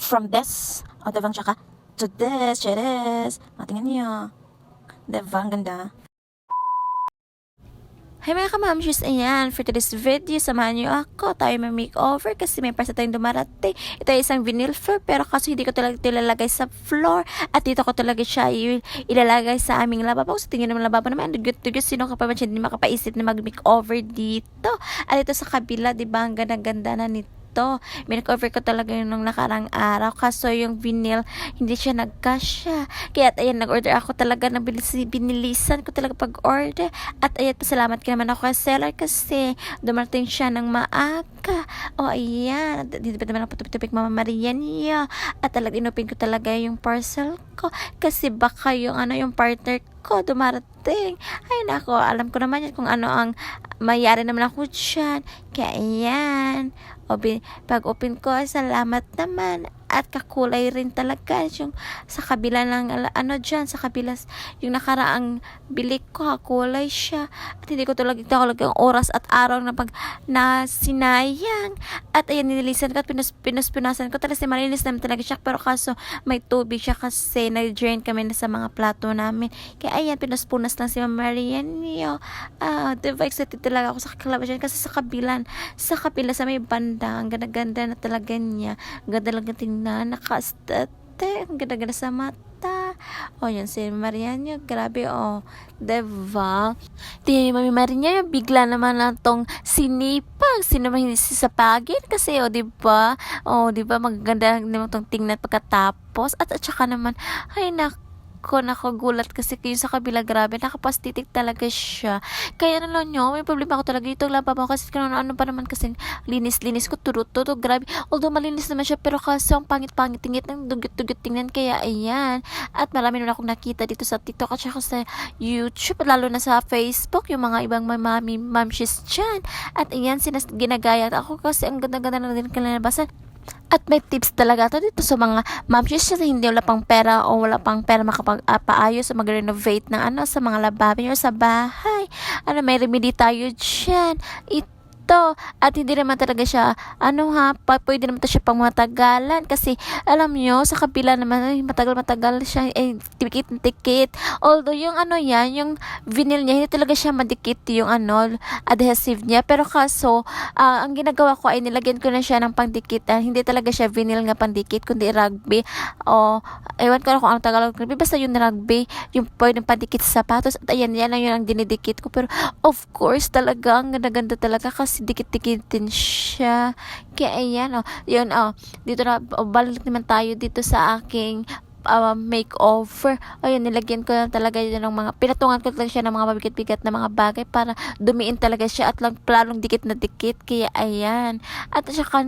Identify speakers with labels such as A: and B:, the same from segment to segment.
A: from this, o diba, tsaka to this, cheres. Tingnan niyo. Diba, ang ganda. Hi mga kamamshis, ayan, for today's video, samahan niyo ako, tayo may makeover kasi may parsa tayong dumarating. Ito ay isang vinyl floor, pero kasi hindi ko talaga ilalagay sa floor at dito ko talaga siya ilalagay sa aming lababo. So tingin naman lababo naman, dugyot-dugyot, sino ka pa man siya hindi makapaisip na mag-makeover dito. At ito sa kabila, diba, ang ganda-ganda na nito. Makeover ko talaga yun nung nakarang araw, kaso yung vinyl hindi siya nagkasya, kaya ayan, nag-order ako talaga ng binilisan ko talaga pag-order. At ayan, pasalamat ka naman ako sa seller kasi dumating siya ng maaga. O ayan, dito pa naman ako patupik Mama Maria niya, at talaga inupin ko talaga yung parcel ko kasi baka yung yung partner ko dumarating. Ay nako, alam ko naman yan kung ano ang mayari naman ako dyan. Kaya ayan, pag-open ko, salamat naman. At kakulay rin talaga yung sa kabila ng dyan, sa kabila yung nakaraang bili ko, kakulay siya. At hindi ko talagang oras at araw na sinayang. At ayan, nililisan ko at pinunasan ko talaga, malinis naman talaga siya, pero kaso may tubig siya kasi nag-drain kami na sa mga plato namin. Kaya ayan, pinunas lang si Mama Marian niyo. Diba, excited talaga ako sa kakalabasan kasi sa kabila sa may banda, ang ganda-ganda na talaga niya. Ganda lang tingnan, nakastate, ang ganda-ganda sa mata. O yan, si Marianyo, grabe, diba? Tingnan Mami Marianyo, bigla naman na tong sinipag, sino man hindi sisapagin kasi, diba? Diba, magaganda naman tong tingnan pagkatapos. At saka naman, ay nakagulat kasi yung sa kabila, grabe, nakapastitik talaga siya. Kaya nalang nyo, may problema ako talaga dito, lababo kasi ano pa naman kasi linis ko, turot-turot, grabe. Although malinis naman siya, pero kasi ang pangit-pangit tingit ng dugyot-dugyot tingnan, kaya ayan. At marami naman akong nakita dito sa TikTok at saka sa YouTube, lalo na sa Facebook, yung mga ibang mamshis dyan. At ayan, ginagaya ako kasi ang ganda-ganda na din kalinabasan. At may tips talaga to dito sa mga mamshis na hindi wala pang pera o wala pang pera makapag-paayos o mag-renovate ng sa mga lababo nyo sa bahay. May remedy tayo dyan. At hindi naman talaga siya pwede naman siya pang matagalan kasi alam nyo, sa kabila naman matagal siya, tikit. Although yung yung vinyl niya hindi talaga siya madikit yung adhesive niya, pero kaso ang ginagawa ko ay nilagyan ko na siya ng pangdikit. Hindi talaga siya vinyl nga pandikit kundi rugby, ewan ko na kung anong Tagalog, basta yung rugby, yung pwedeng pandikit sa sapatos. At ayan, yan ang dinidikit ko, pero of course talaga ang ganda talaga kasi dikit-dikitin siya. Kaya ayan, yun, dito na, balik naman tayo dito sa aking makeover. Ayun, nilagyan ko na talaga yun ng mga, pinatungan ko talaga siya ng mga mabigat-bigat na mga bagay para dumiin talaga siya at lalong dikit na dikit. Kaya ayan. At saka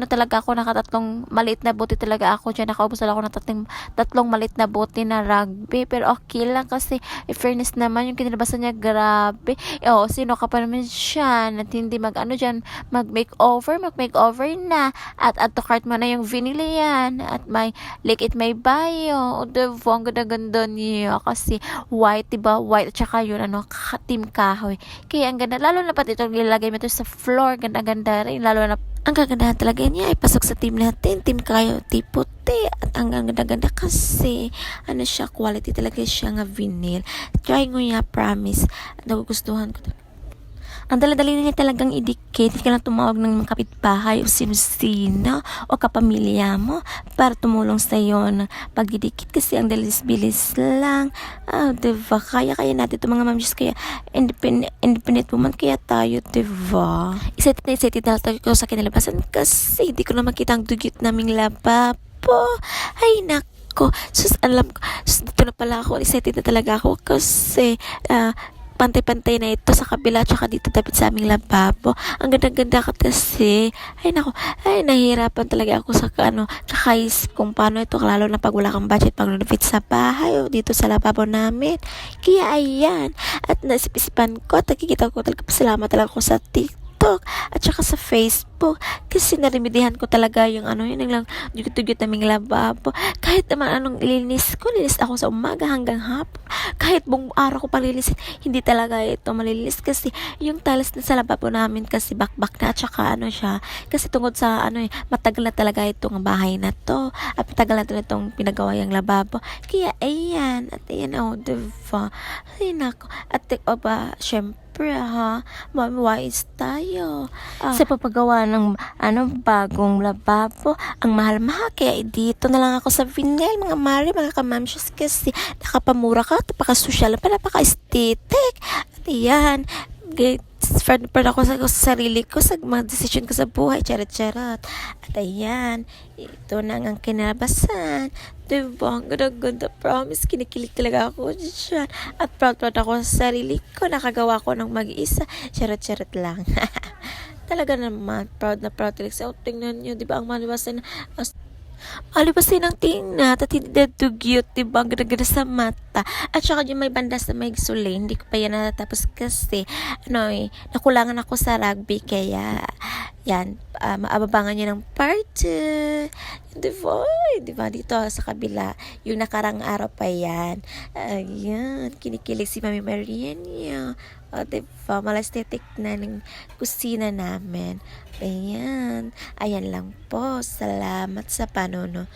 A: talaga ako, nakatatlong maliit na bote talaga ako dyan. Nakaubos ako ng tatlong maliit na bote na rugby. Pero okay lang kasi, fairness naman, yung kinilabasan niya, grabe. Sino ka pa naman siya at hindi dyan, mag-makeover na. At add to cart mo na yung vanilla yan. At may may bayo. Diba, ang ganda-ganda niya kasi white, diba? White at saka yun, team kahoy. Kaya ang ganda, lalo na pati itong nilagay mo ito sa floor, ganda-ganda rin. Lalo na, ang kagandahan talaga niya ay pasok sa team natin, team kahoy, puti. At ang ganda-ganda kasi, siya, quality talaga siya nga vinyl. Try mo niya, promise. Nagugustuhan ko talaga. Ang dala-dali niya talagang idikit. Hindi ka na tumawag ng mga kapitbahay o sino-sino o kapamilya mo para tumulong sa iyo ng pagdidikit kasi ang dalis-bilis lang. Diba? Kaya natin ito mga mamshis, kaya independent woman kaya tayo, diba? Excited na tayo sa kinalabasan kasi hindi ko na makita ang dugyot naming lababo. Ay, nako. Alam ko, dito na pala ako. Excited na talaga ako kasi pantay-pantay na ito sa kabila tsaka dito dapat sa aming lababo. Ang ganda-ganda kasi. Ay nako, nahihirapan talaga ako sa kakaisip kung paano ito, lalo na pag wala kang budget pag renovate sa bahay o dito sa lababo namin. Kaya ayan, at naisip-isipan ko at nakikita ko talaga, pasalamat talaga ako sa TikTok TikTok at saka sa Facebook. Kasi narimidihan ko talaga yung yun lang, dugyot-dugyot naming lababo. Kahit naman anong ilinis ko, linis ako sa umaga hanggang hapon. Kahit buong araw ko palilisin, hindi talaga ito malilinis kasi yung tiles na sa lababo namin kasi bakbak na at saka siya. Kasi tungkol sa matagal na talaga itong bahay na to at matagal na itong pinagawa yung lababo. Kaya ayan, at ayan diba? Ay nako, at syempre mami wise tayo. Sa papagawa ng bagong lababo, ang mahal-mahal, kaya dito na lang ako sa Vinel, mga mari, mga kamamshes, kasi nakapamura ka, napaka-social pa, napaka-aesthetic. At ayan, friend ako sa sarili ko, sa mga decision ko sa buhay, charot-charot. At ayan, ito na ang kinalabasan. Diba? Ang ganda-ganda. Promise, kinikilig talaga ako dyan. At proud ako sa sarili ko. Nakagawa ko ng mag-isa. Charot-charot lang. Talaga naman, proud na proud talaga. So, tingnan nyo, diba? Ang maliwasan na alibasin ang tingnan at hindi na dugyot, diba? Ang ganda-ganda sa mata. At saka yung may bandas na may sulay, hindi ko pa yan natatapos kasi nakulangan ako sa rugby, kaya yan, maababangan nyo ng part 2. Diba? Dito sa kabila, yung nakarang araw pa yan. Ayan, kinikilig si Mami Maria niya. Diba? Malastetik na ng kusina namin. Ayan lang po. Salamat sa panonood.